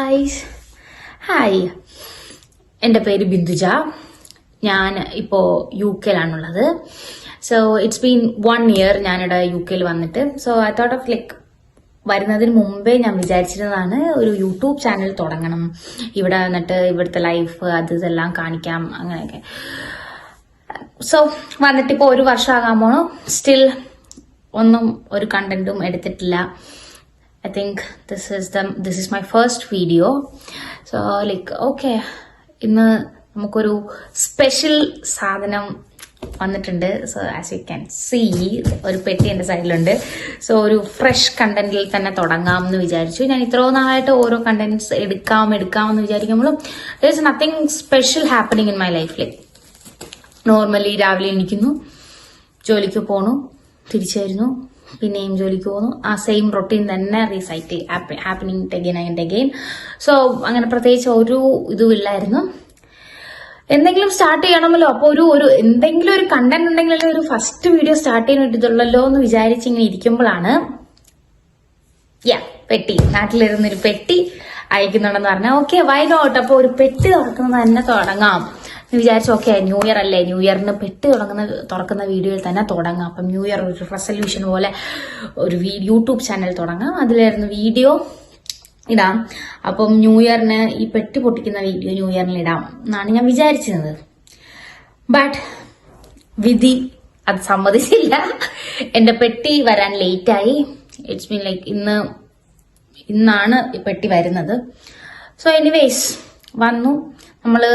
Guys, hi. എൻ്റെ പേര് ബിന്ദുജ. ഞാൻ ഇപ്പോൾ UK-ലാണുള്ളത്. സോ ഇറ്റ്സ് ബീൻ 1 year ഞാനിവിടെ UK-ൽ വന്നിട്ട്. സോ ഐ തോട്ട് ഓഫ് വരുന്നതിന് മുമ്പേ ഞാൻ വിചാരിച്ചിരുന്നതാണ് ഒരു യൂട്യൂബ് ചാനൽ തുടങ്ങണം, ഇവിടെ വന്നിട്ട് ഇവിടുത്തെ ലൈഫ് അത് ഇതെല്ലാം കാണിക്കാം അങ്ങനെയൊക്കെ. സോ വന്നിട്ടിപ്പോൾ 1 വർഷമാകാൻ പോണു. സ്റ്റിൽ ഒന്നും ഒരു കണ്ടന്റും എടുത്തിട്ടില്ല. I think this is my first video. So okay, ഇന്ന് നമുക്കൊരു സ്പെഷ്യൽ സാധനം വന്നിട്ടുണ്ട്. So as you can see ഒരു പെട്ടി എൻ്റെ സൈഡിലുണ്ട്. സോ ഒരു ഫ്രഷ് കണ്ടന്റിൽ തന്നെ തുടങ്ങാം എന്ന് വിചാരിച്ചു. ഞാൻ ഇത്രയും നാളായിട്ട് ഓരോ കണ്ടന്റ്സ് എടുക്കാമെന്ന് വിചാരിക്കുമ്പോഴും there is nothing special happening in my life. Normally രാവിലെ എണീക്കുന്നു, ജോലിക്ക് പോണു, തിരിച്ചു വരുന്നു, പിന്നെയും ജോലിക്ക് പോകുന്നു. ആ സെയിം റൊട്ടീൻ തന്നെ recycle happening again and again. So അങ്ങനെ പ്രത്യേകിച്ച് ഒരു ഇതും ഇല്ലായിരുന്നു. എന്തെങ്കിലും സ്റ്റാർട്ട് ചെയ്യണമല്ലോ, അപ്പോൾ ഒരു എന്തെങ്കിലും ഒരു കണ്ടന്റ് ഉണ്ടെങ്കിൽ ഒരു ഫസ്റ്റ് വീഡിയോ സ്റ്റാർട്ട് ചെയ്യാൻ വേണ്ടിയിട്ടുള്ളല്ലോ എന്ന് വിചാരിച്ച് ഇങ്ങനെ ഇരിക്കുമ്പോഴാണ് പെട്ടി, നാട്ടിലിരുന്നൊരു പെട്ടി അയക്കുന്നുണ്ടെന്ന് പറഞ്ഞാൽ ഓക്കെ വൈ നോട്ട്, അപ്പോൾ ഒരു പെട്ടി തുറക്കുന്നത് തന്നെ തുടങ്ങാം എന്ന് വിചാരിച്ചു. ഓക്കെ, ന്യൂ ഇയർ അല്ലേ, ന്യൂ ഇയറിന് പെട്ടി തുറക്കുന്ന വീഡിയോയിൽ തന്നെ തുടങ്ങാം. അപ്പം ന്യൂ ഇയർ ഒരു റെസൊല്യൂഷൻ പോലെ ഒരു യൂട്യൂബ് ചാനൽ തുടങ്ങാം, അതിലായിരുന്നു വീഡിയോ ഇടാം. അപ്പം ന്യൂ ഇയറിന് ഈ പെട്ടി പൊട്ടിക്കുന്ന വീഡിയോ ന്യൂ ഇയറിൽ ഇടാം എന്നാണ് ഞാൻ വിചാരിച്ചിരുന്നത്. ബട്ട് വിധി അത് സമ്മതിച്ചില്ല. എന്റെ പെട്ടി വരാൻ ലേറ്റായി. ഇറ്റ്സ് മീൻ ഇന്നാണ് ഈ പെട്ടി വരുന്നത്. സോ എനിവേസ് വന്നു, നമ്മള്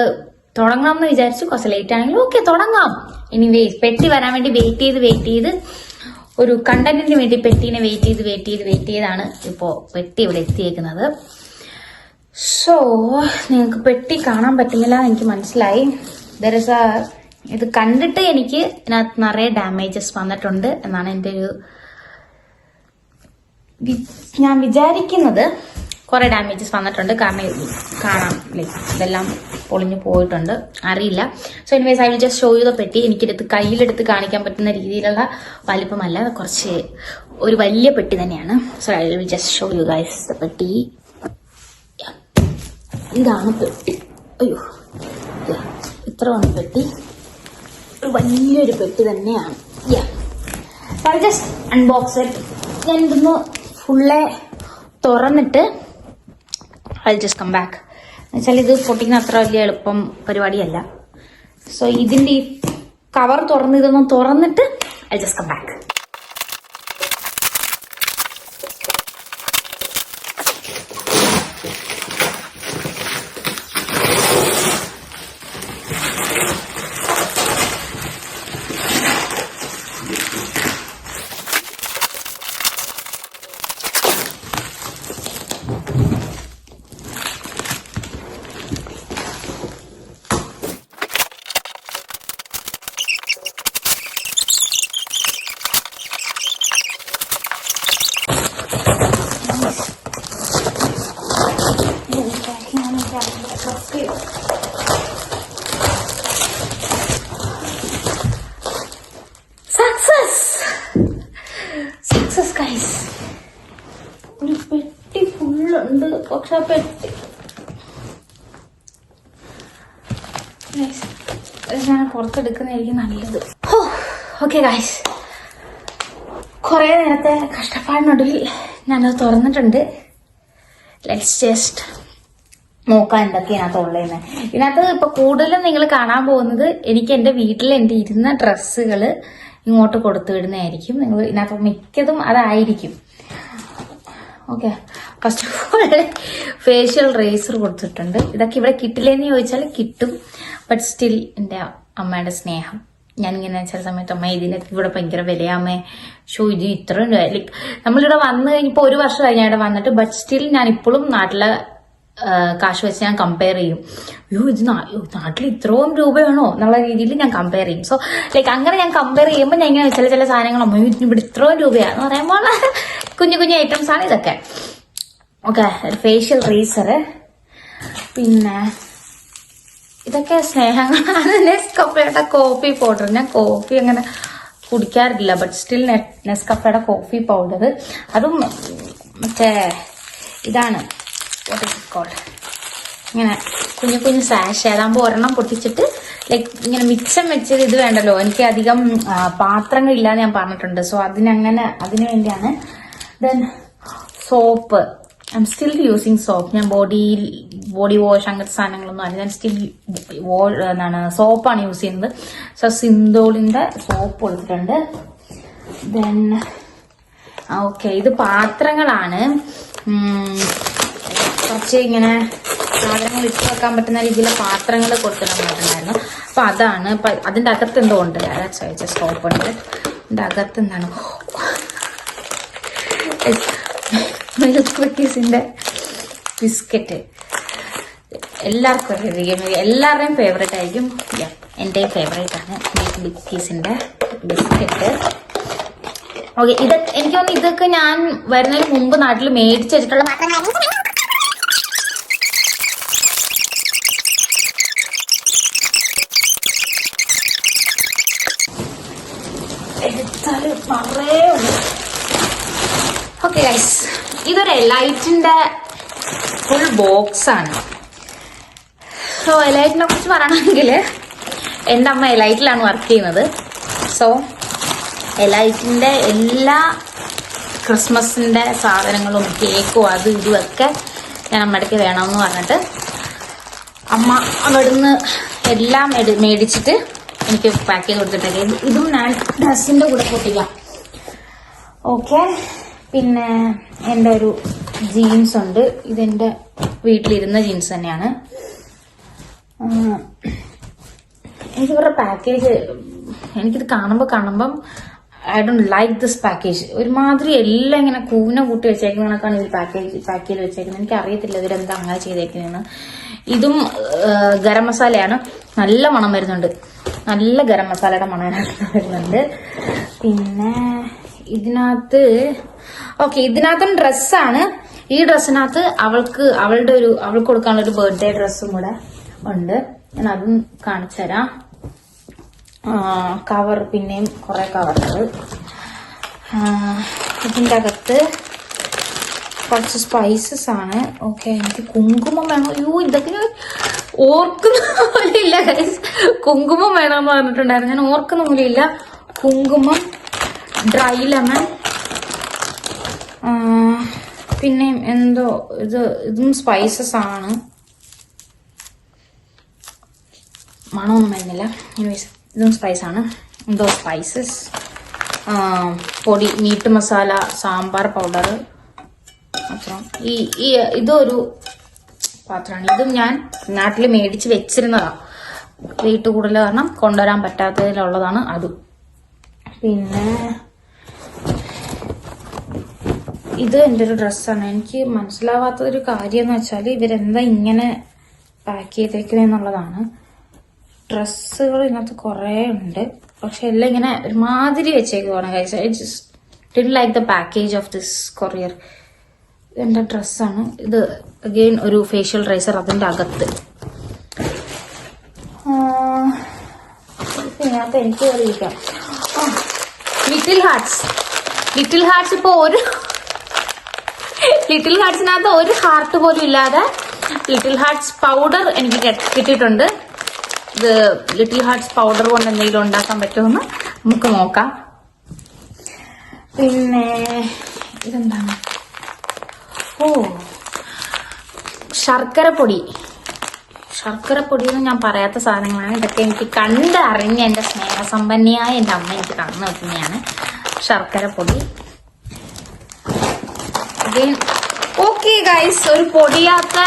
തുടങ്ങാം എന്ന് വിചാരിച്ചു. കുറച്ച് ലേറ്റ് ആണെങ്കിലും ഓക്കെ തുടങ്ങാം. എനിവേസ് പെട്ടി വരാൻ വേണ്ടി വെയിറ്റ് ചെയ്ത് ഒരു കണ്ടന്റിന് വേണ്ടി പെട്ടീനെ വെയിറ്റ് ചെയ്താണ് ഇപ്പോ പെട്ടി ഇവിടെ എത്തിയേക്കുന്നത്. സോ നിങ്ങൾക്ക് പെട്ടി കാണാൻ പറ്റുന്നില്ല എനിക്ക് മനസ്സിലായി. ഇത് കണ്ടിട്ട് എനിക്ക് ഇതിനകത്ത് നിറയെ ഡാമേജസ് വന്നിട്ടുണ്ട് എന്നാണ് എൻ്റെ ഞാൻ വിചാരിക്കുന്നത്. കുറെ ഡാമേജസ് വന്നിട്ടുണ്ട്, കാരണം കാണാം ഇതെല്ലാം പൊളിഞ്ഞു പോയിട്ടുണ്ട്, അറിയില്ല. So anyways I will just show you the പെട്ടി. എനിക്കെടുത്ത് കയ്യിലെടുത്ത് കാണിക്കാൻ പറ്റുന്ന രീതിയിലുള്ള വലിപ്പമല്ല, കുറച്ച് ഒരു വലിയ പെട്ടി തന്നെയാണ്. So I will just show you guys the പെട്ടി. ഇതാണ് പെട്ടി. അയ്യോ, ഇത്രയാണ് പെട്ടി, ഒരു വലിയൊരു പെട്ടി തന്നെയാണ്. I just unbox it. ഞാൻ ഇതൊന്ന് ഫുള്ളെ തുറന്നിട്ട് I'll just come back. എന്നുവെച്ചാൽ ഇത് പൊട്ടിക്കുന്ന അത്ര വലിയ എളുപ്പം പരിപാടിയല്ല. സോ ഇതിന്റെ ഈ കവർ ഇതൊന്നും തുറന്നിട്ട് I'll just come back. Success guys. ഒരു പെട്ടി ഫുള്ളുണ്ട്, പക്ഷെ ആ പെട്ടി ഞാൻ പുറത്തെടുക്കുന്നതായിരിക്കും നല്ലത്. ഓക്കെ ഗൈസ്, കുറെ നേരത്തെ കഷ്ടപ്പാടിനൊടുവിൽ ഞാനത് തുറന്നിട്ടുണ്ട്. ലെറ്റ്സ് ജസ്റ്റ് നോക്കാം എന്തൊക്കെയാണ് ഉള്ളതെന്ന്. ഇതിനകത്ത് ഇപ്പൊ കൂടുതലും നിങ്ങൾ കാണാൻ പോകുന്നത് എനിക്ക് എന്റെ വീട്ടിൽ എന്റെ ഇരുന്ന ഡ്രസ്സുകൾ ഇങ്ങോട്ട് കൊടുത്തു വിടുന്നതായിരിക്കും. നിങ്ങൾ ഇതിനകത്ത് മിക്കതും അതായിരിക്കും. Okay, first of all facial razor കൊടുത്തിട്ടുണ്ട്. ഇതൊക്കെ ഇവിടെ കിട്ടില്ലെന്ന് ചോദിച്ചാൽ കിട്ടും, ബട്ട് സ്റ്റിൽ എന്റെ അമ്മയുടെ സ്നേഹം. ഞാനിങ്ങനെ ചില സമയത്ത് അമ്മ ഇതിനൊക്കെ ഇവിടെ ഭയങ്കര വിലയാമ്മേ, ഇത് ഇത്രയും നമ്മളിവിടെ വന്നു കഴിഞ്ഞപ്പോൾ 1 വർഷം കഴിഞ്ഞ ഇവിടെ വന്നിട്ട്, ബട്ട് സ്റ്റിൽ ഞാൻ ഇപ്പോഴും നാട്ടിലെ കാശ് വെച്ച് ഞാൻ കമ്പയർ ചെയ്യും. ഇത് നാട്ടിൽ ഇത്രയും രൂപയാണോ എന്നുള്ള രീതിയിൽ ഞാൻ കമ്പയർ ചെയ്യും. സോ അങ്ങനെ ഞാൻ കമ്പയർ ചെയ്യുമ്പോൾ ഞാൻ ഇങ്ങനെ ചില സാധനങ്ങൾ അമ്മ ഇവിടെ ഇത്രയും രൂപയാന്ന് പറയുമ്പോൾ കുഞ്ഞു കുഞ്ഞു ഐറ്റംസ് ആണ് ഇതൊക്കെ. ഓക്കെ, ഫേഷ്യൽ റേസറ്, പിന്നെ ഇതൊക്കെ സ്നേഹങ്ങളാണ്. നെസ്കഫയുടെ കോഫി പൗഡർ. ഞാൻ കോഫി അങ്ങനെ കുടിക്കാറില്ല, ബട്ട് സ്റ്റിൽ നെസ്കഫയുടെ കോഫി പൗഡർ. അതും മറ്റേ ഇതാണ് കോൾഡ്. ഇങ്ങനെ കുഞ്ഞു കുഞ്ഞു സാഷ് അതാകുമ്പോൾ ഒരെണ്ണം പൊട്ടിച്ചിട്ട് ലൈക്ക് ഇങ്ങനെ മിച്ചം വെച്ചത് ഇത് വേണ്ടല്ലോ. എനിക്ക് അധികം പാത്രങ്ങളില്ലാന്ന് ഞാൻ പറഞ്ഞിട്ടുണ്ട്. സോ അതിന് വേണ്ടിയാണ്. Then soap. I am still using soap. ഞാൻ ബോഡി വാഷ് അങ്ങനത്തെ സാധനങ്ങളൊന്നും അല്ല. ഞാൻ സ്റ്റിൽ സോപ്പാണ് യൂസ് ചെയ്യുന്നത്. സോ സിന്തോളിന്റെ സോപ്പ് കൊടുത്തിട്ടുണ്ട്. ദെൻ ഓക്കെ, ഇത് പാത്രങ്ങളാണ്. കുറച്ച് ഇങ്ങനെ സാധനങ്ങൾ ഇട്ട് വെക്കാൻ പറ്റുന്ന രീതിയിലെ പാത്രങ്ങൾ കൊടുത്തിട്ടുണ്ടായിരുന്നു. അപ്പൊ അതാണ്. അതിന്റെ അകത്ത് എന്തോ ഉണ്ട്. സ്റ്റോപ്പ് ഉണ്ട്. അതിന്റെ അകത്ത് എന്താണ് മിൽക്ക് കുക്കീസിന്റെ ബിസ്ക്കറ്റ്. എല്ലാവരുടെയും ഫേവറേറ്റ് ആയിരിക്കും. എന്റെയും ഫേവറേറ്റ് ആണ് മിൽക്ക് കുക്കീസിന്റെ ബിസ്ക്കറ്റ്. ഓക്കെ, എനിക്ക് തോന്നുന്നു ഇതൊക്കെ ഞാൻ വരുന്നതിന് മുമ്പ് നാട്ടിൽ മേടിച്ച് വെച്ചിട്ടുള്ള പാത്രങ്ങളാണ്. എടുത്താല് പറയേ ഉള്ളൂ. ഓക്കെ ഗൈസ്, ഇതൊരു എലൈറ്റിന്റെ ഫുൾ ബോക്സ് ആണ്. സോ എലൈറ്റിനെ കുറിച്ച് പറയണമെങ്കിൽ എൻ്റെ അമ്മ എലൈറ്റിലാണ് വർക്ക് ചെയ്യുന്നത്. സോ എലൈറ്റിന്റെ എല്ലാ ക്രിസ്മസിന്റെ സാധനങ്ങളും കേക്കും അതും ഇതും ഒക്കെ ഞാൻ അമ്മയ്ക്ക് വേണമെന്ന് പറഞ്ഞിട്ട് അമ്മ അവിടുന്ന് എല്ലാം മേടിച്ചിട്ട് എനിക്ക് പാക്ക് ചെയ്ത് കൊടുത്തിട്ടൊക്കെ. ഇതും ഞാൻ ഡ്രസ്സിന്റെ കൂടെ പൊട്ടിക്കാം. ഓക്കെ, പിന്നെ എൻ്റെ ഒരു ജീൻസ് ഉണ്ട്. ഇതെന്റെ വീട്ടിലിരുന്ന ജീൻസ് തന്നെയാണ്. എനിക്കിവരുടെ പാക്കേജ് എനിക്കിത് കാണുമ്പം I don't like this package. ഒരുമാതിരി എല്ലാം ഇങ്ങനെ കൂന കൂട്ടി വെച്ചേക്കുന്നതിനൊക്കെയാണ് ഇതിൽ പാക്ക് ചെയ്ത് വെച്ചേക്കുന്നത്. എനിക്ക് അറിയത്തില്ല ഇതിലെന്താ അങ്ങനെ ചെയ്തേക്കുന്നതെന്ന്. ഇതും ഗരം മസാലയാണ്. നല്ല മണം വരുന്നുണ്ട്. നല്ല ഗരം മസാലയുടെ മണം വരുന്നുണ്ട്. പിന്നെ ഇതിനകത്ത് ഇതിനകത്തും ഡ്രസ്സാണ്. ഈ ഡ്രസ്സിനകത്ത് അവൾക്ക് കൊടുക്കാനുള്ള ഒരു ബർത്ത്ഡേ ഡ്രസ്സും കൂടെ ഉണ്ട്. ഞാൻ അതും കാണിച്ചു തരാം. കവർ, പിന്നെയും കുറെ കവറുകൾ. ഇതിൻ്റെ അകത്ത് കുറച്ച് സ്പൈസസ് ആണ്. ഓക്കെ, എനിക്ക് കുങ്കുമം വേണം. അയ്യോ, ഇതൊക്കെ ഓർക്കുന്ന പോലെയില്ല ഗൈസ്. കുങ്കുമം വേണമെന്ന് പറഞ്ഞിട്ടുണ്ടായിരുന്നു. ഞാൻ ഓർക്കുന്ന പോലെയില്ല. കുങ്കുമം, ഡ്രൈ ലെമൺ, പിന്നെ എന്തോ ഇതും സ്പൈസസ് ആണ്. മണമൊന്നും വരുന്നില്ല. ഇതും സ്പൈസ് ആണ്. എന്തോ സ്പൈസസ്, പൊടി, മീറ്റ് മസാല, സാമ്പാർ പൗഡർ. അപ്പുറം ഇതൊരു പാത്രമാണ്. ഇതും ഞാൻ നാട്ടിൽ മേടിച്ച് വെച്ചിരുന്നതാ. വെയിറ്റ് കൂടുതൽ കാരണം കൊണ്ടുവരാൻ പറ്റാത്തതിലുള്ളതാണ് അതും. പിന്നെ ഇത് എൻ്റെ ഒരു ഡ്രസ്സാണ്. എനിക്ക് മനസ്സിലാവാത്തൊരു കാര്യം എന്ന് വെച്ചാൽ ഇവരെന്താ ഇങ്ങനെ പാക്ക് ചെയ്തേക്കുന്നതെന്നുള്ളതാണ്. ഡ്രസ്സുകൾ ഇതിനകത്ത് കുറേ ഉണ്ട്, പക്ഷെ എല്ലാം ഇങ്ങനെ ഒരുമാതിരി വെച്ചേക്കുവാണ് guys. I just didn't like the package of this courier. ഇതെന്റെ ഡ്രസ്സാണ്. ഇത് അഗെയിൻ ഒരു ഫേഷ്യൽ റൈസർ അതിന്റെ അകത്ത്. ഇതിനകത്ത് എനിക്ക് അറിയിക്കാം. ലിറ്റിൽ ഹാർട്സ് ഇപ്പൊ ലിറ്റിൽ ഹാർട്സിനകത്ത് ഒരു ഹാർട്ട് പോലും ഇല്ലാതെ ലിറ്റിൽ ഹാർട്സ് പൗഡർ എനിക്ക് കിട്ടിയിട്ടുണ്ട്. ഇത് ലിറ്റിൽ ഹാർട്സ് പൗഡർ കൊണ്ട് എന്തെങ്കിലും ഉണ്ടാക്കാൻ പറ്റുമെന്ന് നമുക്ക് നോക്കാം. പിന്നെ ഇതെന്താണ്? ശർക്കരപ്പൊടി എന്ന് ഞാൻ പറയാത്ത സാധനങ്ങളാണ് ഇതൊക്കെ. എനിക്ക് കണ്ടറിഞ്ഞ എന്റെ സ്നേഹസമ്പന്നയായ എന്റെ അമ്മ എനിക്ക് തന്നു വെക്കുന്നതാണ് ശർക്കരപ്പൊടി. ഓക്കെ ഗൈസ്, ഒരു പൊടിയാത്ത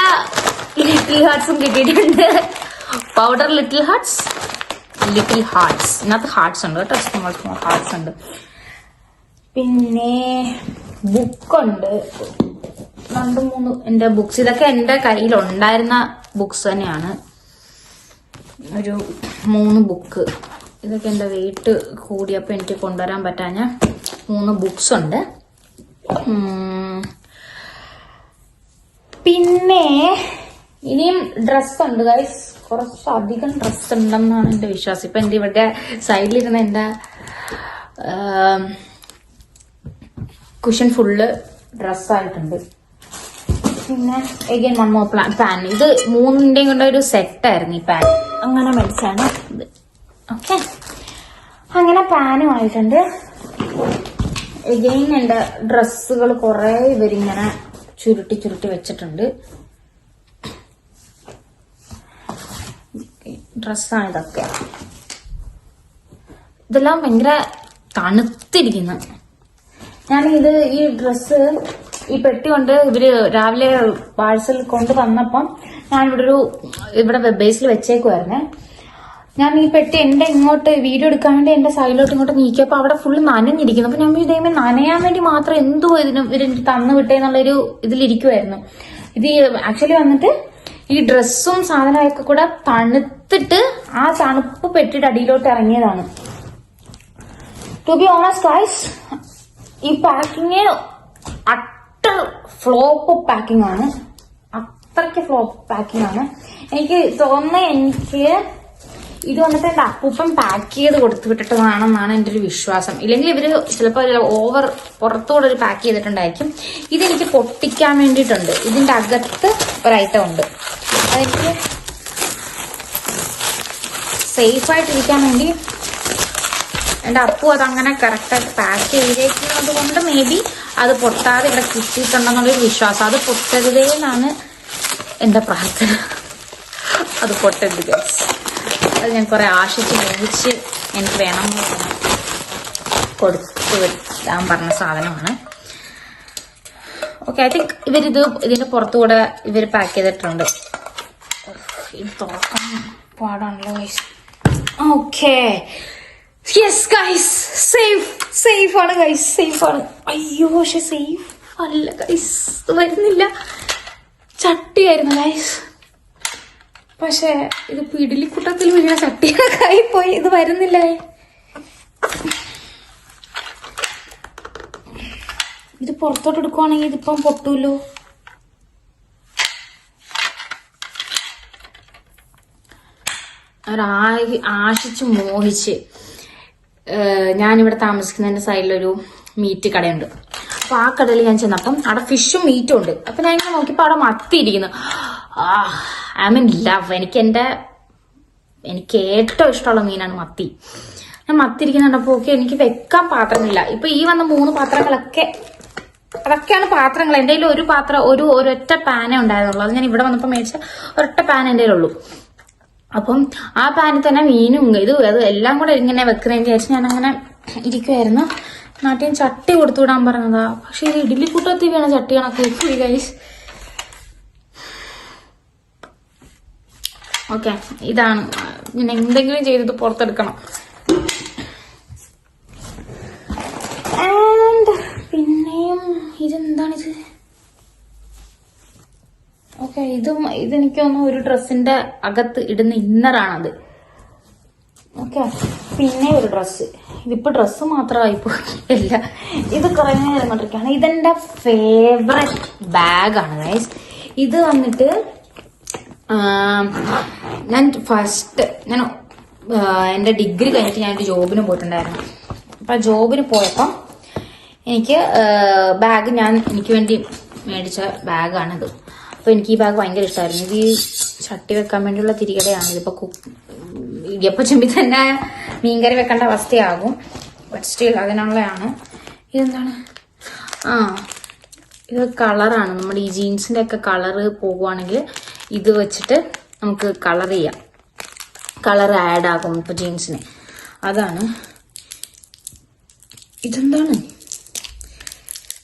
ലിറ്റിൽ ഹാർട്സും കിട്ടിയിട്ടുണ്ട്. Powder little hearts. ഇതിനകത്ത് ഹാർട്സ് ഉണ്ട് കേട്ടോ, സ്മോൾ ഹാർട്സ് ഉണ്ട്. പിന്നെ ബുക്കുണ്ട്, 2-3 എന്റെ ബുക്സ്. ഇതൊക്കെ എന്റെ കയ്യിലുണ്ടായിരുന്ന ബുക്സ് തന്നെയാണ്. ഒരു 3 ബുക്ക്. ഇതൊക്കെ എന്റെ വെയിറ്റ് കൂടിയപ്പോ എനിക്ക് കൊണ്ടുവരാൻ പറ്റാഞ്ഞ 3 ബുക്സ് ഉണ്ട്. പിന്നെ ഇനിയും ഡ്രസ് ഉണ്ട് ഗൈസ്. കുറച്ചധികം ഡ്രസ് ഉണ്ടെന്നാണ് എന്റെ വിശ്വാസം. ഇപ്പൊ എന്റെ ഇവിടെ സൈഡിലിരുന്ന എന്റെ കുഷൻ ഫുള്ള് ഡ്രസ്സായിട്ടുണ്ട്. പിന്നെ എഗൈൻ വൺ മോർ പാൻ. ഇത് മൂന്നിന്റെയും കൊണ്ട് ഒരു സെറ്റായിരുന്നു ഈ പാൻ. അങ്ങനെ മേടിച്ചാണ് ഇത്. ഓക്കെ, അങ്ങനെ പാനും ആയിട്ടുണ്ട്. എഗൈൻ എന്റെ ഡ്രസ്സുകൾ കുറെ ഇവരിങ്ങനെ ചുരുട്ടി ചുരുട്ടി വെച്ചിട്ടുണ്ട്. ഡ്രസ്സാണ് ഇതൊക്കെ. ഇതെല്ലാം ഭയങ്കര തണുത്തിരിക്കുന്നു. ഞാനിത് ഈ ഡ്രസ്സ് ഈ പെട്ടി കൊണ്ട് ഇവര് രാവിലെ പാഴ്സൽ കൊണ്ട് വന്നപ്പം ഞാൻ ഇവിടെ വെബ് ബേസിൽ വെച്ചേക്കുമായിരുന്നേ. ഞാൻ ഈ പെട്ടി എന്റെ ഇങ്ങോട്ട് വീഡിയോ എടുക്കാൻ വേണ്ടി എന്റെ സൈഡിലോട്ട് ഇങ്ങോട്ട് നീക്കിയപ്പോ അവിടെ ഫുള്ള് നനഞ്ഞിരിക്കുന്നു. അപ്പൊ ഞാൻ ഇതേമേ നനയാൻ വേണ്ടി മാത്രം എന്തോ ഇവരെനിക്ക് തന്നു വിട്ടേന്നുള്ളൊരു ഇതിലിരിക്കുമായിരുന്നു. ഇത് ആക്ച്വലി വന്നിട്ട് ഈ ഡ്രസ്സും സാധനമൊക്കെ കൂടെ തണുത്തിട്ട് ആ തണുപ്പ് പെട്ടിയുടെ അടിയിലോട്ട് ഇറങ്ങിയതാണ്. ടു ബി ഓണസ്റ്റ് ഗൈസ്, ഈ പാക്കിങ് അട്ടർ ഫ്ലോപ്പ് പാക്കിംഗ് ആണ്. അത്രയ്ക്ക് ഫ്ലോപ്പ് പാക്കിംഗ് ആണ്. എനിക്ക് തോന്നുന്നത് ഇത് വന്നിട്ട് എന്റെ അപ്പൂപ്പൻ പാക്ക് ചെയ്ത് കൊടുത്തു വിട്ടിട്ടതാണെന്നാണ് എന്റെ ഒരു വിശ്വാസം. ഇല്ലെങ്കിൽ ഇവര് ചിലപ്പോൾ ഓവർ പുറത്തുകൂടെ ഒരു പാക്ക് ചെയ്തിട്ടുണ്ടായിരിക്കും. ഇതെനിക്ക് പൊട്ടിക്കാൻ വേണ്ടിയിട്ടുണ്ട്. ഇതിന്റെ അകത്ത് ഒരു ഐറ്റം ഉണ്ട്. അതെനിക്ക് സേഫായിട്ടിരിക്കാൻ വേണ്ടി എന്റെ അപ്പു അതങ്ങനെ കറക്റ്റായിട്ട് പാക്ക് ചെയ്തേക്കുന്നത് കൊണ്ട് മേ ബി അത് പൊട്ടാതെ ഇവിടെ കിട്ടിയിട്ടുണ്ടെന്നുള്ളൊരു വിശ്വാസം. അത് പൊട്ടരുതേ എന്നാണ് എന്റെ പ്രാർത്ഥന. അത് പൊട്ടരുത്. അത് ഞാൻ കുറെ ആശിച്ച് മോഹിച്ച് എനിക്ക് വേണം കൊടുത്തു വിടാൻ പറഞ്ഞ സാധനമാണ്. ഓക്കെ, ഐ തിങ്ക് ഇതിന്റെ പുറത്തുകൂടെ ഇവര് പാക്ക് ചെയ്തിട്ടുണ്ട്. ഇത് തുറക്കാൻ പാടാണല്ലോ guys. Okay, yes guys, safe ആണ് ഗൈസ്, സേഫ് ആണ്. അയ്യോ, പക്ഷെ സേഫ് അല്ല ഗൈസ്, വരുന്നില്ല. ചട്ടിയായിരുന്നു ഗൈസ്, പക്ഷെ ഇത് പിടിലിക്കുട്ടത്തിൽ വീണ ചട്ടിയൊക്കെ ആയിപ്പോയി. ഇത് വരുന്നില്ല. ഇത് പുറത്തോട്ട് എടുക്കുവാണെങ്കിൽ ഇതിപ്പം പൊട്ടൂല്ലോ. ആശിച്ച് മോഹിച്ച് ഞാനിവിടെ താമസിക്കുന്നതിന്റെ സൈഡിലൊരു മീറ്റ് കടയുണ്ട്. അപ്പൊ ആ കടയിൽ ഞാൻ ചെന്നപ്പം അവിടെ ഫിഷും മീറ്റും ഉണ്ട്. അപ്പൊ ഞാൻ ഇങ്ങനെ നോക്കിയപ്പോ അവിടെ മത്തിയിരിക്കുന്നു. I mean love. എനിക്ക് ഏറ്റവും ഇഷ്ടമുള്ള മീനാണ് മത്തി. ഞാൻ മത്തി ഇരിക്കുന്നുണ്ടപ്പോ ഓക്കെ, എനിക്ക് വെക്കാൻ പാത്രങ്ങളില്ല. ഇപ്പൊ ഈ വന്ന 3 പാത്രങ്ങളൊക്കെ അതൊക്കെയാണ് പാത്രങ്ങൾ. എന്റെ കയ്യിൽ ഒരു പാത്രം ഒരൊറ്റ പാനേ ഉണ്ടായിരുന്നുള്ളൂ. അത് ഞാൻ ഇവിടെ വന്നപ്പോ മേടിച്ച ഒരൊറ്റ പാൻ എന്റെ കയ്യിലുള്ളൂ. അപ്പം ആ പാനിൽ തന്നെ മീനും അത് എല്ലാം കൂടെ ഇങ്ങനെ വെക്കുന്നതെന്ന് വിചാരിച്ച് ഞാൻ അങ്ങനെ ഇരിക്കുമായിരുന്നു. നാട്ടിൽ ചട്ടി കൊടുത്തു വിടാൻ പറഞ്ഞതാ. പക്ഷെ ഇത് ഇഡ്ഡലിക്കൂട്ടത്തിൽ വീണ ചട്ടി കണക്ക് ഗൈസ്. ഓക്കെ, ഇതാണ് ഞാൻ എന്തെങ്കിലും ചെയ്തത് പുറത്തെടുക്കണം. ആൻഡ് പിന്നെയും ഇതെന്താണിത്? ഓക്കെ, ഇതെനിക്ക് തോന്നുന്നു ഒരു ഡ്രസ്സിന്റെ അകത്ത് ഇടുന്ന ഇന്നറാണത്. ഓക്കെ, പിന്നെ ഒരു ഡ്രസ്സ്. ഇതിപ്പോ ഡ്രസ്സ് മാത്രമായിപ്പോയില്ല. ഇത് കുറെ നേരം കൊണ്ടിരിക്കുകയാണ്. ഇതെന്റെ ഫേവറേറ്റ് ബാഗാണ് ഗൈസ്. ഇത് വന്നിട്ട് ഞാൻ എന്റെ ഡിഗ്രി കഴിഞ്ഞിട്ട് ഞാൻ ഒരു ജോബിന് പോയിട്ടുണ്ടായിരുന്നു. അപ്പൊ ആ ജോബിന് പോയപ്പം എനിക്ക് എനിക്ക് വേണ്ടി മേടിച്ച ബാഗാണിത്. അപ്പൊ എനിക്ക് ഈ ബാഗ് ഭയങ്കര ഇഷ്ടമായിരുന്നു. ഇത് ഈ ചട്ടി വെക്കാൻ വേണ്ടിയുള്ള തിരികടയാണ്. ഇതിപ്പോ ഇടിയപ്പ ചെമ്പി തന്നെ മീൻകറി വെക്കേണ്ട അവസ്ഥയാകും. But still അതിനുള്ളതാണ്. ഇതെന്താണ്? ഇത് കളറാണ്. നമ്മുടെ ഈ ജീൻസിന്റെ ഒക്കെ കളറ് പോകുവാണെങ്കിൽ ഇത് വെച്ചിട്ട് നമുക്ക് കളർ ചെയ്യാം. കളർ ആഡ് ആകും ഇപ്പൊ ജീൻസിന്. അതാണ്. ഇതെന്താണ്?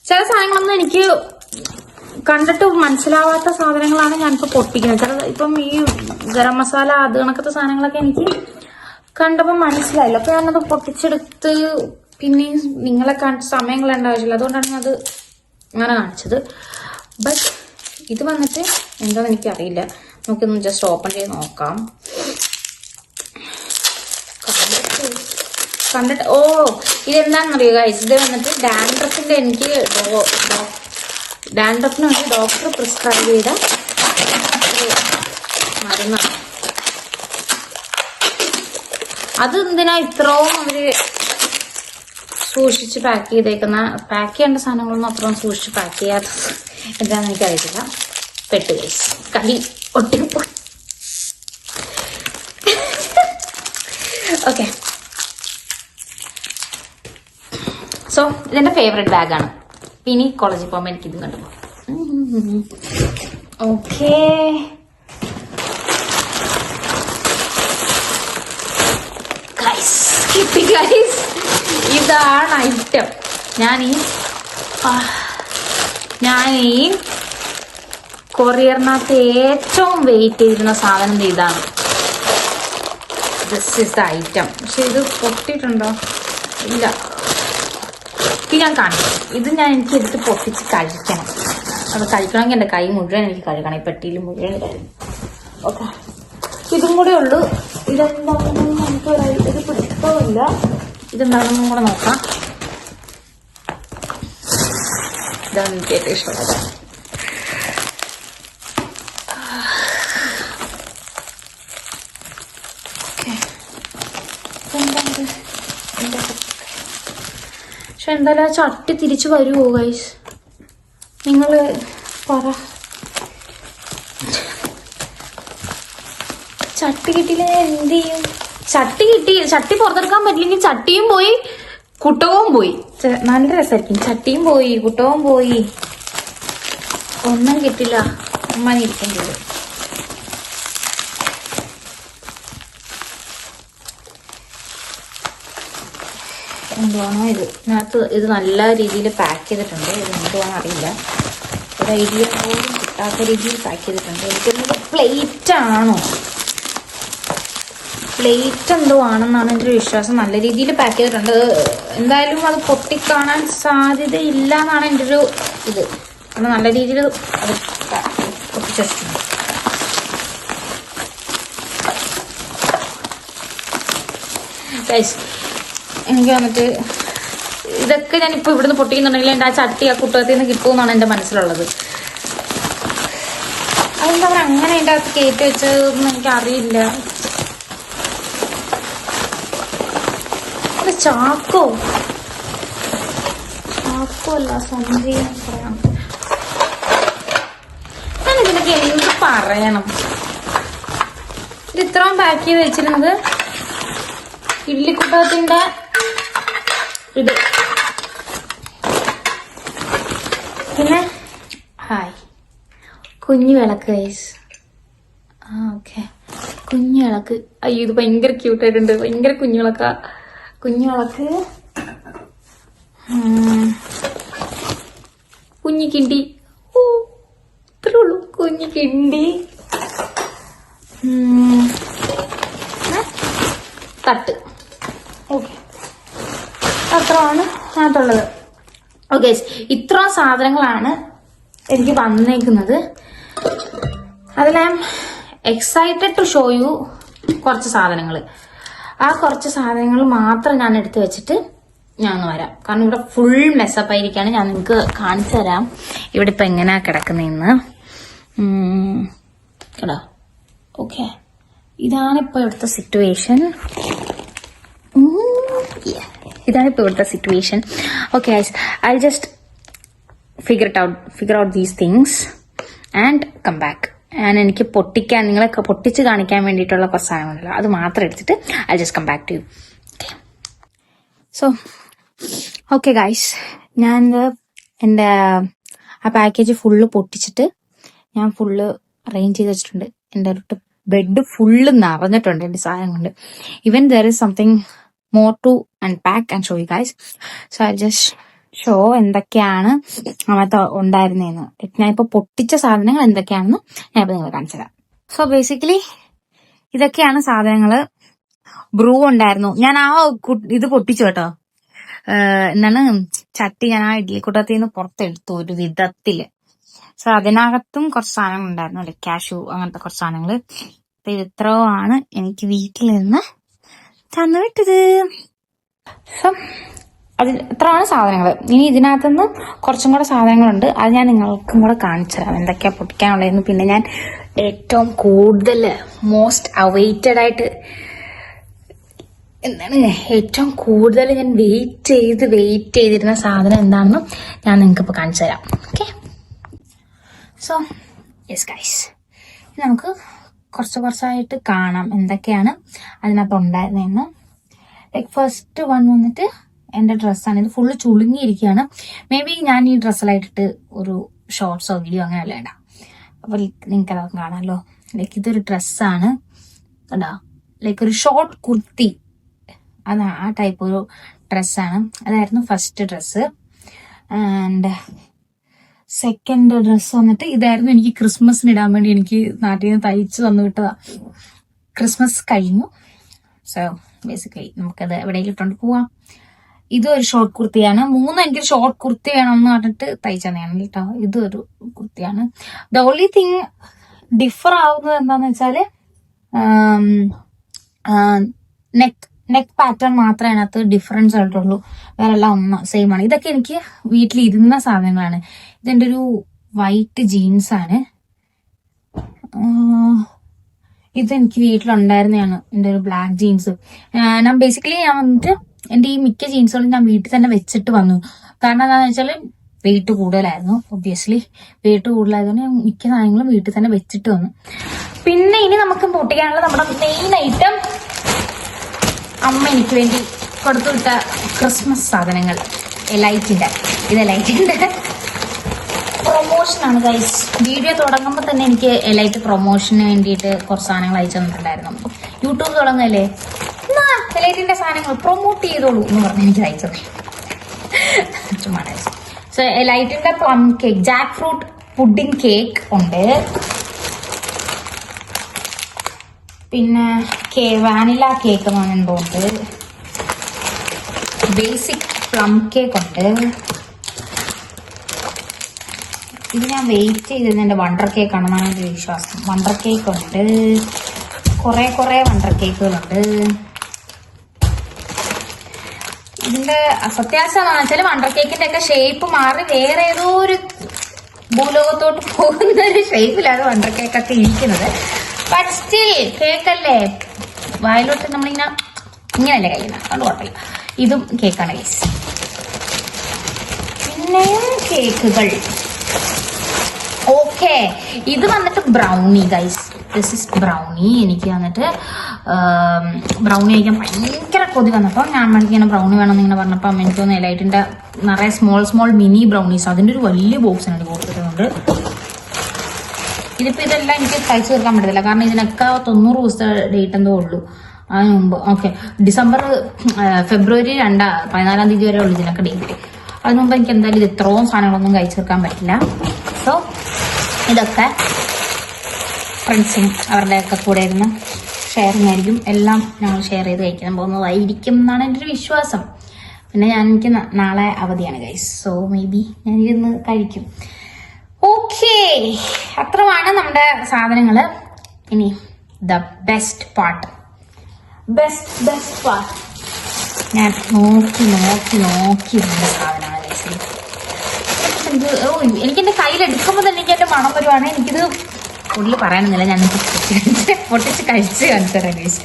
ചില സാധനങ്ങളൊന്നും എനിക്ക് കണ്ടിട്ട് മനസ്സിലാവാത്ത സാധനങ്ങളാണ് ഞാനിപ്പോ പൊട്ടിക്കുന്നത്. ഇപ്പം ഈ ഗരം മസാല അത് കണക്കത്തെ സാധനങ്ങളൊക്കെ എനിക്ക് കണ്ടപ്പോ മനസ്സിലായില്ല. അപ്പൊ ഞാനത് പൊട്ടിച്ചെടുത്ത് പിന്നെ നിങ്ങളെ സമയം കളയേണ്ട ആവശ്യമില്ല. അതുകൊണ്ടാണ് ഞാൻ അത് അങ്ങനെ കാണിച്ചത്. ബട്ട് ഇത് വന്നിട്ട് എന്താന്ന് എനിക്കറിയില്ല. നമുക്കൊന്ന് ജസ്റ്റ് ഓപ്പൺ ചെയ്ത് നോക്കാം. കണ്ടിട്ട് ഇതെന്താണെന്നറിയോ ഗൈസ്? ഇത് വന്നിട്ട് ഡാൻഡ്രഫിന്റെ ഡാൻഡ്രഫിന് വേണ്ടി ഡോക്ടർ പ്രിസ്ക്രൈബ് ചെയ്ത മരുന്നാണ്. അത് എന്തിനാ ഇത്രയും അവര് സൂക്ഷിച്ച് പാക്ക് ചെയ്തേക്കുന്ന? പാക്ക് ചെയ്യേണ്ട സാധനങ്ങളൊന്നും അത്രയും സൂക്ഷിച്ച് പാക്ക് ചെയ്യാത്ത എന്താണെന്ന് എനിക്കറിയില്ല. പെട്ട് കൈ ഒട്ടിപ്പോയി. ഓക്കെ, സോ ഇതെന്റെ ഫേവറേറ്റ് ബാഗാണ്. ഇനി കോളേജിൽ പോകുമ്പോൾ എനിക്കിത് കണ്ടു. ഓക്കെ, ഇതാണ് ഐറ്റം. ഞാൻ ഈ കൊറിയറിനകത്ത് ഏറ്റവും വെയിറ്റ് ചെയ്തിരുന്ന സാധനം ഇതാണ്. This is the item. പക്ഷെ ഇത് പൊട്ടിയിട്ടുണ്ടോ? ഇല്ല. ഇത് ഞാൻ കാണിക്കും. ഇത് എനിക്ക് എടുത്ത് പൊട്ടിച്ച് കഴിക്കണം. അത് കഴിക്കണമെങ്കിൽ എൻ്റെ കൈ മുഴുവൻ എനിക്ക് കഴുകണം. ഈ പെട്ടിയിൽ മുഴുവൻ കഴുകണം. ഓക്കെ, ഇതും കൂടെ ഉള്ളൂ. ഇതെന്താണെന്ന് നമുക്ക് ഇത് പിടിക്കില്ല. ഇതെന്താണെന്നും കൂടെ നോക്കാം. ഇതാണ് എനിക്ക് ഏറ്റവും ഇഷ്ടപ്പെട്ടത്. പക്ഷെ എന്തായാലും ആ ചട്ടി തിരിച്ചു വരുമോ ഗൈസ്? നിങ്ങള് പറ. ചട്ടി കിട്ടിയില്ല എന്ത് ചെയ്യും? ചട്ടി പുറത്തെടുക്കാൻ പറ്റില്ലെങ്കിൽ ചട്ടിയും പോയി കുട്ടവും പോയി. നല്ല രസമായിരിക്കും. ചട്ടിയും പോയി കുട്ടവും പോയി, ഒന്നും കിട്ടില്ല. അമ്മ ഇരിക്കേണ്ടി വരും. എന്തുവാണോ ഇത് നല്ല രീതിയിൽ പാക്ക് ചെയ്തിട്ടുണ്ട്. ഇത് എന്തുവാണെന്ന് അറിയില്ല. ഒരു ഐഡിയ പോലും കിട്ടാത്ത രീതിയിൽ പാക്ക് ചെയ്തിട്ടുണ്ട്. എനിക്കൊന്നത് പ്ലേറ്റ് ആണോ, പ്ലേറ്റ് എന്തോ ആണെന്നാണ് എൻ്റെ ഒരു വിശ്വാസം. നല്ല രീതിയിൽ പാക്ക് ചെയ്തിട്ടുണ്ട്. എന്തായാലും അത് പൊട്ടിക്കാണാൻ സാധ്യതയില്ല എന്നാണ് എൻ്റെ ഒരു ഇത്. കാരണം നല്ല രീതിയിൽ അത് പൊട്ടിച്ചു വെച്ചിട്ടുണ്ട്. എനിക്ക് വന്നിട്ട് ഇതൊക്കെ ഞാനിപ്പോൾ ഇവിടുന്ന് പൊട്ടിക്കുന്നുണ്ടെങ്കിൽ എൻ്റെ ആ ചട്ടി ആ കുട്ടകത്തിൽ നിന്ന് കിട്ടുമെന്നാണ് എൻ്റെ മനസ്സിലുള്ളത്. അതെന്താ പറയുക, അങ്ങനെ എൻ്റെ അകത്ത് കയറ്റി വെച്ചതെന്ന് എനിക്കറിയില്ല. ചാക്കോ അല്ല, സഞ്ചി പറയാം. ഞാൻ ഇതിനൊക്കെ എന്ത് പറയണം? ഇത് ഇത്രയും പാക്ക് ചെയ്ത് വെച്ചിരുന്നത് ഇഡ്ലിക്കുട്ടത്തിന്റെ ഇത്. പിന്നെ ഹായ് കുഞ്ഞു വിളക്ക് ഗൈസ്. ഓക്കെ, കുഞ്ഞു വിളക്ക്. അയ്യോ, ഇത് ഭയങ്കര ക്യൂട്ടായിട്ടുണ്ട്. ഭയങ്കര കുഞ്ഞു വിളക്കാ. കുഞ്ഞു വിളക്ക്, കുഞ്ഞു കിണ്ടി. ഓ, ഇത്രേ ഉള്ളൂ. കുഞ്ഞു കിണ്ടി, തട്ട്. ഓക്കെ, അത്രയാണ് അതിനകത്തുള്ളത്. ഓക്കെ, ഇത്ര സാധനങ്ങളാണ് എനിക്ക് വന്നേക്കുന്നത്. അതിൽ I am excited to show you കുറച്ച് സാധനങ്ങൾ. ആ കുറച്ച് സാധനങ്ങൾ മാത്രം ഞാൻ എടുത്ത് വെച്ചിട്ട് ഞാൻ ഒന്ന് വരാം. കാരണം ഇവിടെ ഫുൾ മെസ്സപ്പ് ആയിരിക്കാണ്. ഞാൻ നിങ്ങൾക്ക് കാണിച്ചു തരാം ഇവിടെ ഇപ്പം എങ്ങനെയാ കിടക്കുന്നതെന്ന്. കേട്ടോ? ഓക്കെ, ഇതാണിപ്പോൾ ഇവിടുത്തെ സിറ്റുവേഷൻ. ഇതാണിപ്പോൾ ഇവിടുത്തെ situation. Okay guys, I just figure out these things and come back. ഞാൻ എനിക്ക് പൊട്ടിക്കാൻ, നിങ്ങളെ പൊട്ടിച്ച് കാണിക്കാൻ വേണ്ടിയിട്ടുള്ള കുറച്ച് സാധനങ്ങളുണ്ടല്ലോ, അത് മാത്രം എടുത്തിട്ട് I just come back to you. So okay guys, ഞാൻ എൻ്റെ ആ പാക്കേജ് ഫുള്ള് പൊട്ടിച്ചിട്ട് ഞാൻ ഫുള്ള് അറേഞ്ച് ചെയ്ത് വെച്ചിട്ടുണ്ട്. എൻ്റെ ഒരു ബെഡ് ഫുള്ള് നിറഞ്ഞിട്ടുണ്ട് എൻ്റെ സാധനം കൊണ്ട്. Even there is something more to unpack and show you guys. So I just show എന്തൊക്കെയാണ് അങ്ങനത്തെ ഉണ്ടായിരുന്നതെന്ന്. ഞാനിപ്പോൾ പൊട്ടിച്ച സാധനങ്ങൾ എന്തൊക്കെയാണെന്ന് ഞാനിപ്പോൾ നിങ്ങൾ കാണിച്ചു തരാം. സോ ബേസിക്കലി ഇതൊക്കെയാണ് സാധനങ്ങൾ. ബ്രൂ ഉണ്ടായിരുന്നു. ഞാൻ ആ ഇത് പൊട്ടിച്ചു കേട്ടോ. എന്താണ്, ചട്ടി ഞാൻ ആ ഇഡ്ലിക്കുട്ടത്തിൽ നിന്ന് പുറത്തെടുത്തു ഒരു വിധത്തില്. സോ അതിനകത്തും കുറച്ച് സാധനങ്ങൾ ഉണ്ടായിരുന്നു, അല്ലെ കാഷ്യൂ അങ്ങനത്തെ കുറച്ച് സാധനങ്ങൾ. ഇത് ഇത്രയോ ആണ് എനിക്ക് വീട്ടിൽ നിന്ന് തന്നു വിട്ടത്. സോ അതിൽ ഇത്രയാണ് സാധനങ്ങൾ. ഇനി ഇതിനകത്തുനിന്ന് കുറച്ചും കൂടെ സാധനങ്ങളുണ്ട്. അത് ഞാൻ നിങ്ങൾക്കും കൂടെ കാണിച്ചു തരാം എന്തൊക്കെയാ പൊട്ടിക്കാനുള്ളതെന്ന്. പിന്നെ ഞാൻ ഏറ്റവും കൂടുതൽ മോസ്റ്റ് അവൈറ്റഡ് ആയിട്ട് എന്താണ്, ഏറ്റവും കൂടുതൽ ഞാൻ വെയിറ്റ് ചെയ്തിരുന്ന സാധനം എന്താണെന്ന് ഞാൻ നിങ്ങൾക്ക് ഇപ്പോൾ കാണിച്ചു തരാം. ഓക്കെ, സോ യെസ് ഗൈസ്, നമുക്ക് കുറച്ചായിട്ട് കാണാം എന്തൊക്കെയാണ് അതിനകത്ത് ഉണ്ടായിരുന്നതെന്ന്. ലൈക്ക് ഫസ്റ്റ് വൺ വന്നിട്ട് എൻ്റെ ഡ്രസ്സാണ്. ഇത് ഫുള്ള് ചുളുങ്ങിയിരിക്കുകയാണ്. മേ ബി ഞാൻ ഈ ഡ്രസ്സിലായിട്ടിട്ട് ഒരു ഷോർട്സോ വീഡിയോ അങ്ങനെയല്ല ഇടാം. അപ്പോൾ നിങ്ങൾക്ക് അതൊക്കെ കാണാമല്ലോ. ലൈക്ക് ഇതൊരു ഡ്രസ്സാണ് കേട്ടോ, ലൈക്ക് ഒരു ഷോർട്ട് കുർത്തി, അതാ ആ ടൈപ്പ് ഒരു ഡ്രസ്സാണ്. അതായിരുന്നു first dress. And second dress വന്നിട്ട് ഇതായിരുന്നു. എനിക്ക് ക്രിസ്മസിന് ഇടാൻ വേണ്ടി എനിക്ക് നാട്ടിൽ നിന്ന് തയ്ച്ച് തന്നു വിട്ടതാ. ക്രിസ്മസ് കഴിഞ്ഞു. സോ ബേസിക്കലി നമുക്കത് എവിടെയെങ്കിലും ഇട്ടുകൊണ്ട് പോവാം. ഇതും ഒരു ഷോർട്ട് കുർത്തിയാണ്. എനിക്കൊരു ഷോർട്ട് കുർത്തി വേണമെന്ന് പറഞ്ഞിട്ട് തയ്ച്ചതാണ് കേട്ടോ. ഇതൊരു കുർത്തിയാണ്. ദ ഓൺലി തിങ് ഡിഫർ ആവുന്നത് എന്താന്ന് വെച്ചാല് നെക്ക് പാറ്റേൺ മാത്രമേ അതിനകത്ത് ഡിഫറൻസ് ആയിട്ടുള്ളൂ. വേറെ എല്ലാം ഒന്ന് സെയിം ആണ്. ഇതൊക്കെ എനിക്ക് വീട്ടിലിരുന്ന സാധനങ്ങളാണ്. ഇതെന്റെ ഒരു വൈറ്റ് ജീൻസ് ആണ്. ഇതെനിക്ക് വീട്ടിലുണ്ടായിരുന്നതാണ്, എൻ്റെ ഒരു ബ്ലാക്ക് ജീൻസ്. ഞാൻ വന്നിട്ട് എൻ്റെ ഈ മിക്ക ജീൻസുകളും ഞാൻ വീട്ടിൽ തന്നെ വെച്ചിട്ട് വന്നു. കാരണം എന്താണെന്ന് വെച്ചാൽ വെയിറ്റ് കൂടുതലായിരുന്നു. ഒബ്വിയസ്ലി വെയിറ്റ് കൂടുതലായതുകൊണ്ട് ഞാൻ മിക്ക സാധനങ്ങളും വീട്ടിൽ തന്നെ വെച്ചിട്ട് വന്നു. പിന്നെ ഇനി നമുക്ക് പൊട്ടിക്കാനുള്ള നമ്മുടെ മെയിൻ ഐറ്റം, അമ്മ എനിക്ക് വേണ്ടി കൊടുത്തു വിട്ട ക്രിസ്മസ് സാധനങ്ങൾ. എലൈറ്റിന്റെ പ്രൊമോഷനാണ് ഗൈസ്. വീഡിയോ തുടങ്ങുമ്പോൾ തന്നെ എനിക്ക് എലൈറ്റ് പ്രൊമോഷന് വേണ്ടിയിട്ട് കുറച്ച് സാധനങ്ങൾ അയച്ചു തന്നിട്ടുണ്ടായിരുന്നു. യൂട്യൂബ് തുടങ്ങല്ലേ, എന്നാ എലൈറ്റിന്റെ സാധനങ്ങൾ പ്രൊമോട്ട് ചെയ്തോളൂ എന്ന് പറഞ്ഞ് എനിക്ക് അയച്ചത്. ചുമ്മാ. സോ എലൈറ്റിന്റെ plum cake, jackfruit pudding cake ഉണ്ട്. പിന്നെ വാനില കേക്ക് എന്തോ ഉണ്ട്. ബേസിക് പ്ലം കേക്ക് ഉണ്ട്. ഇത് ഞാൻ വെയിറ്റ് ചെയ്തിരുന്ന എൻ്റെ വണ്ടർ കേക്ക് ആണെന്നാണ് എൻ്റെ വിശ്വാസം. വണ്ടർ കേക്ക് ഉണ്ട്, കുറെ വണ്ടർ കേക്കുകളുണ്ട്. ഇതിന്റെ സത്യാവസ്ഥ എന്താണെന്ന് വെച്ചാൽ വണ്ടർ കേക്കിന്റെ ഒക്കെ ഷേപ്പ് മാറി വേറെ ഏതോ ഒരു ഭൂലോകത്തോട്ട് പോകുന്ന ഒരു ഷേപ്പിലാണ് വണ്ടർ കേക്കൊക്കെ ഇരിക്കുന്നത്. ബട്ട് സ്റ്റിൽ കേക്കല്ലേ, വായിലോട്ട് ഇങ്ങനെയല്ലേ കഴിയുന്നത്, അതുകൊണ്ട് കുഴപ്പമില്ല. ഇതും കേക്കാണ് ഗൈസ്. പിന്നെയും കേക്കുകൾ. ഓക്കെ, ഇത് വന്നിട്ട് brownie guys. This is brownie. എനിക്ക് വന്നിട്ട് ബ്രൗണി കഴിക്കാൻ ഭയങ്കര കൊതി വന്നപ്പോൾ ഞാൻ ഇങ്ങനെ ബ്രൗണി വേണമെന്ന് ഇങ്ങനെ പറഞ്ഞപ്പോൾ അമ്മ എനിക്ക് തോന്നുന്നു എലൈറ്റിന്റെ നിറയെ സ്മോൾ മിനി ബ്രൗണീസ്, അതിന്റെ ഒരു വലിയ ബോക്സ് എനിക്ക് കൊടുത്തിട്ടുണ്ട്. ഇതെല്ലാം എനിക്ക് കഴിച്ചു തീർക്കാൻ പറ്റത്തില്ല, കാരണം ഇതിനൊക്കെ 90 ദിവസത്തെ ഡേറ്റ് എന്തോ ഉള്ളൂ. അതിന് മുമ്പ് ഫെബ്രുവരി 14 തീയതി വരെ ഉള്ളു ഇതിനൊക്കെ ഡേറ്റ്. അതിന് മുമ്പ് എനിക്ക് എന്തായാലും ഇത് ഇത്രയും സാധനങ്ങളൊന്നും കഴിച്ചു തീർക്കാൻ പറ്റില്ല. സോ ഇതൊക്കെ ഫ്രണ്ട്സിനും അവരുടെയൊക്കെ കൂടെ ഇരുന്ന് ഷെയറിങ് ആയിരിക്കും. എല്ലാം ഞങ്ങൾ ഷെയർ ചെയ്ത് കഴിക്കാൻ പോകുന്നതായിരിക്കും എന്നാണ് എൻ്റെ ഒരു വിശ്വാസം. പിന്നെ എനിക്ക് നാളെ അവധിയാണ് ഗൈസ്. സോ മേ ബി ഞാൻ ഇരുന്ന് കഴിക്കും. ഓക്കെ, അത്രമാണ് നമ്മുടെ സാധനങ്ങള്. ഇനി ദ ബെസ്റ്റ് പാർട്ട് ഞാൻ നോക്കി ഇരുന്ന സാധനമാണ് ഗൈസ്. എനിക്ക് എന്റെ കയ്യിലെടുക്കുമ്പോൾ തന്നെ എനിക്ക് എന്റെ മണം വരുവാണ്. എനിക്കിത് കൂടുതൽ പറയാനൊന്നുമില്ല, ഞാൻ പൊട്ടിച്ച് കഴിച്ച് കാണിച്ചു തരാം ഗൈസ്.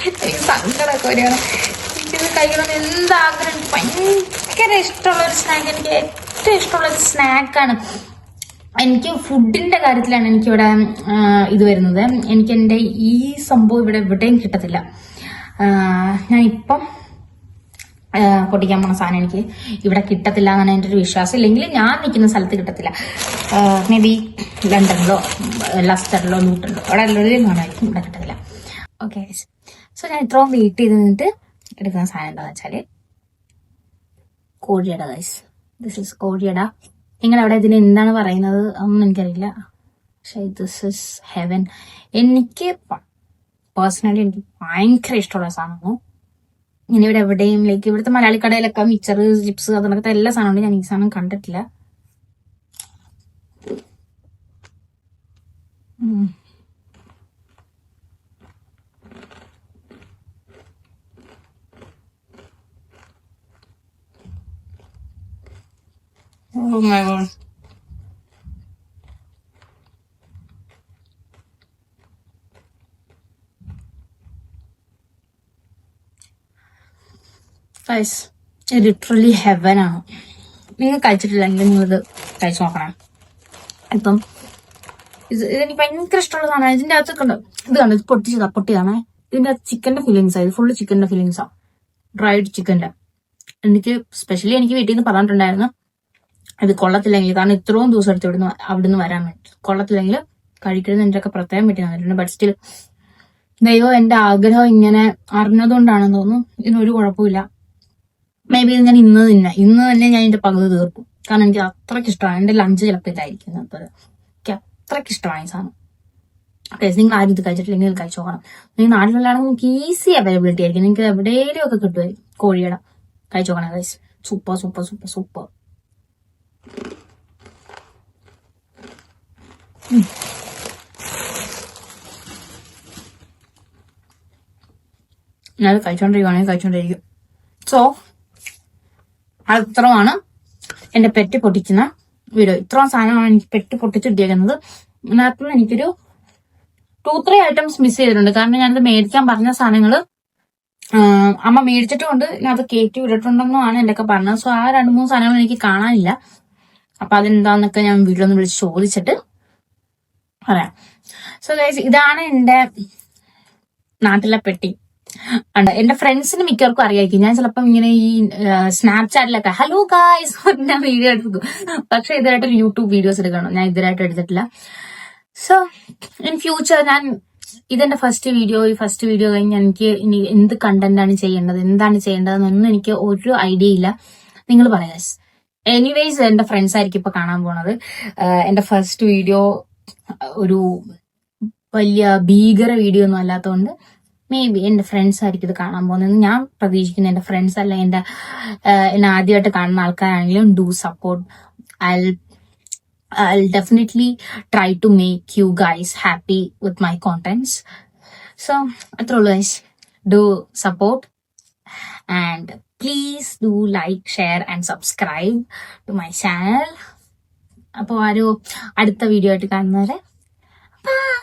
എനിക്ക് സങ്കടമൊക്കെ വരികയാണ്. എനിക്കിത് കഴിക്കണം എന്താഗ്രഹം. ഭയങ്കര ഇഷ്ടമുള്ളൊരു സ്നാക്ക്, എനിക്ക് ഏറ്റവും ഇഷ്ടമുള്ളൊരു സ്നാക്കാണ്. എനിക്ക് ഫുഡിന്റെ കാര്യത്തിലാണ് എനിക്കിവിടെ ഇത് വരുന്നത്. എനിക്ക് എൻ്റെ ഈ സംഭവം ഇവിടെ എവിടെയും കിട്ടത്തില്ല. ഞാനിപ്പം പൊട്ടിക്കാൻ പോണ സാധനം എനിക്ക് ഇവിടെ കിട്ടത്തില്ല എന്നാണ് എൻ്റെ ഒരു വിശ്വാസം. ഇല്ലെങ്കിൽ ഞാൻ നിൽക്കുന്ന സ്ഥലത്ത് കിട്ടത്തില്ല. മേ ബി ലണ്ടനിലോ ലസ്റ്ററിലോ ലൂട്ടനിലോ അവിടെ എല്ലാം കാണുമായിരിക്കും, ഇവിടെ കിട്ടത്തില്ല. ഓക്കെ, സോ ഞാൻ ഇത്രയും വെയിറ്റ് ചെയ്ത് നിന്നിട്ട് എടുക്കുന്ന സാധനം എന്താണെന്ന് വെച്ചാല് കോഴിയട ഗൈസ്. ദിസ് ഇസ് കോഴിയട. നിങ്ങളവിടെ ഇതിന് എന്താണ് പറയുന്നത് അതൊന്നും എനിക്കറിയില്ല, പക്ഷെ ദിസ് ഇസ് ഹെവൻ. എനിക്ക് പേഴ്സണലി എനിക്ക് ഭയങ്കര ഇഷ്ടമുള്ള സാധനമാണ്. ഇനി ഇവിടെ എവിടെയും ലൈക്ക് ഇവിടുത്തെ മലയാളി കടയിലൊക്കെ മിച്ചർ, ചിപ്സ്, അതിനകത്തെ എല്ലാ സാധനമുണ്ട്. ഞാൻ ഈ സാധനം കണ്ടിട്ടില്ല. Oh my god. Guys literally ഹെവനാണ്. നിങ്ങൾ കഴിച്ചിട്ടില്ലെങ്കിൽ നിങ്ങളിത് കഴിച്ചു നോക്കണം. ഇപ്പം ഇതെനിക്ക് ഭയങ്കര ഇഷ്ടമുള്ള സാധനം. ഇതിന്റെ അകത്തൊക്കെ ഉണ്ട്. ഇത് കണ്ടു, ഇത് പൊട്ടിയതാണേ. ഇതിന്റെ അകത്ത് ചിക്കന്റെ ഫീലിങ്സാണ്. ഇത് ഫുള്ള് ചിക്കന്റെ ഫീലിങ്സാണ്, ഡ്രൈഡ് ചിക്കന്റെ. എനിക്ക് സ്പെഷ്യലി എനിക്ക് വീട്ടിൽ നിന്ന് പറഞ്ഞിട്ടുണ്ടായിരുന്നു ഇത് കൊള്ളത്തില്ലെങ്കിൽ, കാരണം ഇത്രയും ദിവസം എടുത്ത് അവിടുന്ന് വരാൻ വേണ്ടി, കൊള്ളത്തില്ലെങ്കിൽ കഴിക്കരുത് എന്റെയൊക്കെ പ്രത്യേകം വീട്ടിൽ വന്നിട്ടുണ്ട്. ബട്ട് സ്റ്റിൽ ദൈവം എന്റെ ആഗ്രഹം ഇങ്ങനെ അറിഞ്ഞതുകൊണ്ടാണെന്ന് തോന്നുന്നു ഇതിനൊരു കുഴപ്പമില്ല. മേ ബി ഞാൻ ഇന്ന് തന്നെ ഞാൻ ഇതിന്റെ പകുതി തീർക്കും. കാരണം എനിക്ക് അത്രയ്ക്ക് ഇഷ്ടമാണ്. എന്റെ ലഞ്ച് ചിലപ്പോൾ ഇതായിരിക്കും. എനിക്ക് അത്രയ്ക്ക് ഇഷ്ടമാണ് ഈ സാധനം. ഓക്കെ, നിങ്ങൾ ആരും ഇത് കഴിച്ചിട്ടില്ലെങ്കിൽ കഴിച്ചു നോക്കണം. നിങ്ങൾ നാട്ടിലുള്ളതാണെങ്കിൽ നിങ്ങൾക്ക് ഈസി അവൈലബിലിറ്റി ആയിരിക്കും. നിങ്ങൾക്ക് എവിടെയെങ്കിലും ഒക്കെ കിട്ടുമായിരിക്കും കോഴിയുടെ. കഴിച്ചു നോക്കണം guys. Super super super super. ഞാനത് കഴിച്ചോണ്ടിരിക്കും. സോ അത്രമാണ് എന്റെ പെറ്റ് പൊട്ടിക്കുന്ന വീഡിയോ. ഇത്രയും സാധനമാണ് എനിക്ക് പെറ്റ് പൊട്ടിച്ചിട്ടിരിക്കുന്നത്. അതിനകത്തുനിന്ന് എനിക്കൊരു 2-3 ഐറ്റംസ് മിസ് ചെയ്തിട്ടുണ്ട്. കാരണം ഞാനത് മേടിക്കാൻ പറഞ്ഞ സാധനങ്ങള് അമ്മ മേടിച്ചിട്ടുണ്ട്, അത് കയറ്റി വിട്ടിട്ടുണ്ടെന്നാണ് എന്റെ ഒക്കെ പറഞ്ഞത്. സോ ആ 2-3 സാധനങ്ങൾ എനിക്ക് കാണാനില്ല. അപ്പൊ അതെന്താന്നൊക്കെ ഞാൻ വീട്ടിലൊന്ന് വിളിച്ച് ചോദിച്ചിട്ട് പറയാം. സോ ഗൈസ്, ഇതാണ് എന്റെ നാട്ടിലെ പെട്ടി. എന്റെ ഫ്രണ്ട്സിന് മിക്കവർക്കും അറിയായിരിക്കും. ഞാൻ ചിലപ്പം ഇങ്ങനെ ഈ സ്നാപ്ചാറ്റിലൊക്കെ ഹലോ ഗായ്സ് ഞാൻ വീഡിയോ എടുക്കും. പക്ഷെ ഇതിനായിട്ട് യൂട്യൂബ് വീഡിയോസ് എടുക്കണം. ഞാൻ ഇതിനായിട്ട് എടുത്തിട്ടില്ല. സോ ഇൻ ഫ്യൂച്ചർ ഞാൻ ഇതെന്റെ ഫസ്റ്റ് വീഡിയോ കഴിഞ്ഞ് എനിക്ക് ഇനി എന്ത് കണ്ടന്റാണ് ചെയ്യേണ്ടത്, എന്താണ് ചെയ്യേണ്ടതെന്നൊന്നും എനിക്ക് ഒരു ഐഡിയ ഇല്ല. നിങ്ങൾ പറയാ. എനിവേസ് എന്റെ ഫ്രണ്ട്സ് ആയിരിക്കും ഇപ്പൊ കാണാൻ പോണത്. എന്റെ ഫസ്റ്റ് വീഡിയോ ഒരു വലിയ ഭീകര വീഡിയോ ഒന്നും അല്ലാത്തതുകൊണ്ട് മേ ബി എന്റെ ഫ്രണ്ട്സ് ആയിരിക്കും ഇത് കാണാൻ പോകുന്നത്. ഞാൻ പ്രതീക്ഷിക്കുന്നു. എന്റെ ഫ്രണ്ട്സ് അല്ല, എന്നെ ആദ്യമായിട്ട് കാണുന്ന ആൾക്കാരാണെങ്കിലും do support. I'll definitely try to make you guys happy with my contents. So, guys, do support and please do like, share and subscribe to my channel. അപ്പോൾ അടുത്ത വീഡിയോ ആയിട്ട് കാണുന്നവരെ ബൈ.